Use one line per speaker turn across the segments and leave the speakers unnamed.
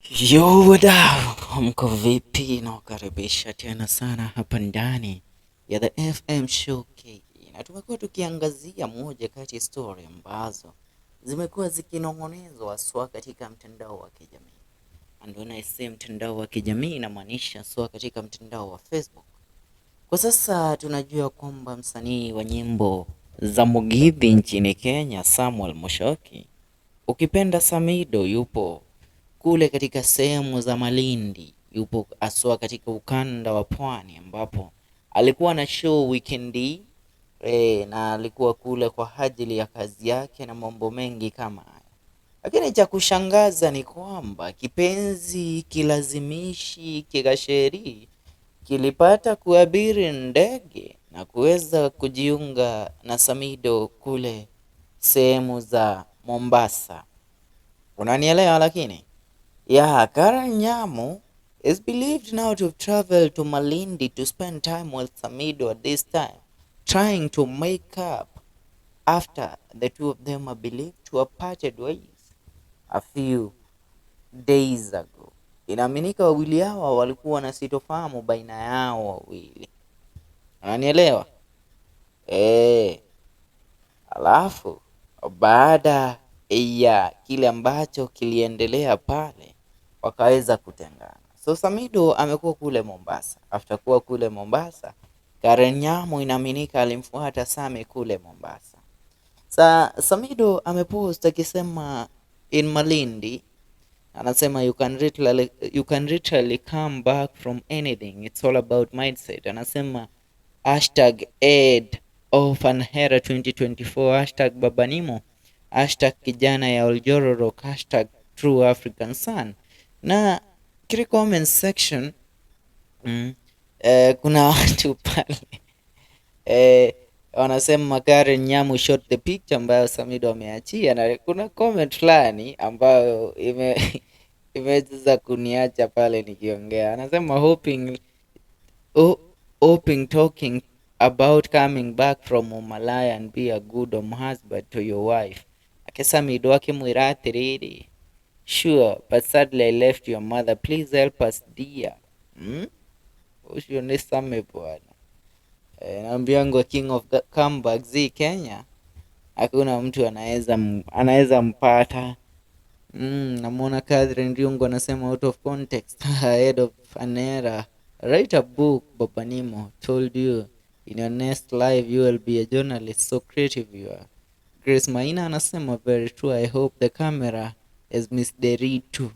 Yo, wadau, mko vipi? Nawakaribisha tena sana hapa ndani ya The FM Show K, na tumekuwa tukiangazia moja kati ya story ambazo zimekuwa zikinong'onezwa haswa katika mtandao wa kijamii. Ndio naisema mtandao wa kijamii inamaanisha haswa katika mtandao wa Facebook. Kwa sasa tunajua kwamba msanii wa nyimbo za Mugithi nchini Kenya, Samuel Mushoki, ukipenda Samidoh, yupo kule katika sehemu za Malindi, yupo aswa katika ukanda wa pwani, ambapo alikuwa na show weekend na alikuwa kule kwa ajili ya kazi yake na mambo mengi kama haya. Lakini cha kushangaza ni kwamba kipenzi kilazimishi kikasheri kilipata kuabiri ndege na kuweza kujiunga na Samidoh kule sehemu za Mombasa. Unanielewa? Lakini Nyamu is believed now to have traveled to Malindi to spend time with Samidoh at this time, trying to make up after the two of them are believed to have parted ways a few days ago. Inaaminika wawili hawa walikuwa na sitofahamu baina yao wawili. Unanielewa? Alafu baada ya kile ambacho kiliendelea pale, wakaweza kutengana. So Samidoh amekuwa kule Mombasa. After kuwa kule Mombasa, Nyamu inaaminika alimfuata Sami kule Mombasa. Samidoh amepost akisema in Malindi, anasema you can literally come back from anything, it's all about mindset. Anasema #Ed of Anhera 2024, #Babanimo, #kijana ya Oljororo, #True African Sun. Na kile comment section kuna watu pale wanasema Karen Nyamu shot the picture ambayo Samidoh ameachia, na kuna comment fulani ambayo imeweza kuniacha pale nikiongea. Anasema hoping talking about coming back from Umalaya and be a good husband to your wife. Samidoh akimwira atiriri, sure, but sadly I left your mother, please help us dear. Ucio ni Sami bwana. Naambiangwa king of comeback zi Kenya, hakuna mtu anaweza mpata. Namwona Catherine Riungo anasema out of context, head of an era, write a book. Babanimo told you in your next life you will be a journalist, so creative you are. Grace Maina anasema very true, I hope the camera is Miss Nderitu.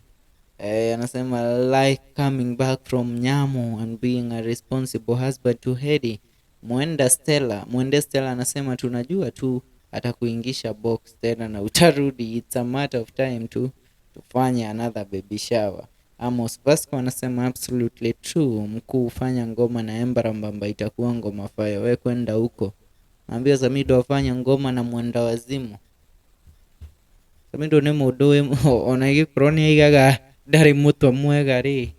Anasema like coming back from Nyamu and being a responsible husband to Edday. Mwende Stella anasema tunajua tu atakuingisha box tena na utarudi, it's a matter of time to tufanye another baby shower. Amos Vasco anasema absolutely true, mkuu ufanya ngoma na Embara Mbamba itakuwa ngoma fire, we kwenda huko. Naambia Samidoh afanya ngoma na mwenda wazimu. Samidoh ni mudoe onagi kronia igaga dari mutwa mwega ri.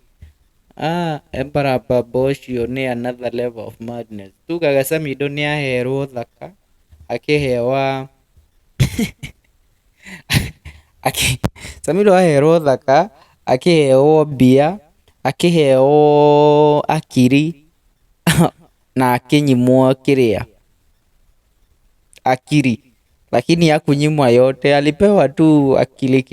Embara Baboshio ni another level of madness. Tukaga Samidoh ni aherwo thaka akihewa Samidoh aherwo thaka akihewo bia, akihewo akiri na akinyimwo kiria akiri, lakini hakunyimwa yote, alipewa tu akili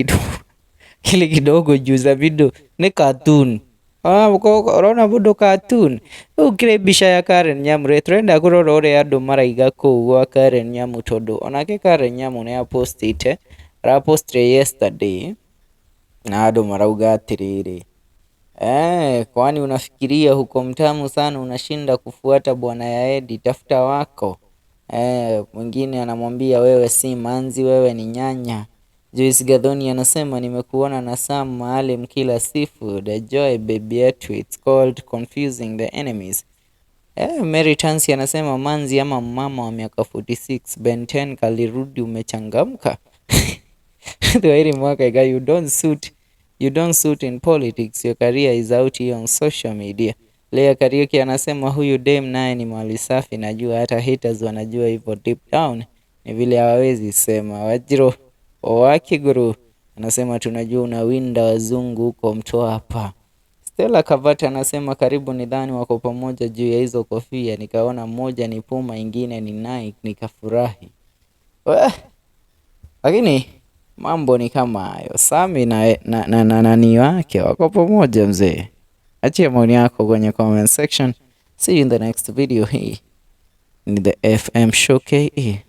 kidogo juu Samidoh ni cartoon. Unaona budo cartoon. Ukire bisha ya Karen Nyamu retrenda kurora ore andu maraiga kuu gwa Karen Nyamu, tondu onake Karen Nyamu ni apostite yesterday na andu marauga atiriri, kwani unafikiria huko mtamu sana unashinda kufuata bwana ya Edday, tafuta wako. Mwingine anamwambia wewe si manzi, wewe ni nyanya. Joyce Gadhoni anasema nimekuona na Sam Maalim kila seafood, enjoy baby yetu, it's called confusing the enemies. Mary Tansi anasema manzi ama mama wa miaka 46, Ben 10 kalirudi umechangamka. Tuwairi mwaka iga, you don't suit in politics, your career is out here on social media. Lea Kariuki anasema huyu dem naye ni mali safi, najua hata haters wanajua hivyo deep down, ni vile hawawezi sema. Wajiro Wakiguru anasema tunajua unawinda wazungu huko Mtwapa. Stella Kavata anasema karibu nidhani wako pamoja juu ya hizo kofia. Nikaona moja ni Puma ingine ni Nike nikafurahi. Lakini mambo ni kama hayo. Sami na nani wake wako pamoja mzee. Achia maoni yako kwenye comment section. See you in the next video. Hii ni the FM Show KE.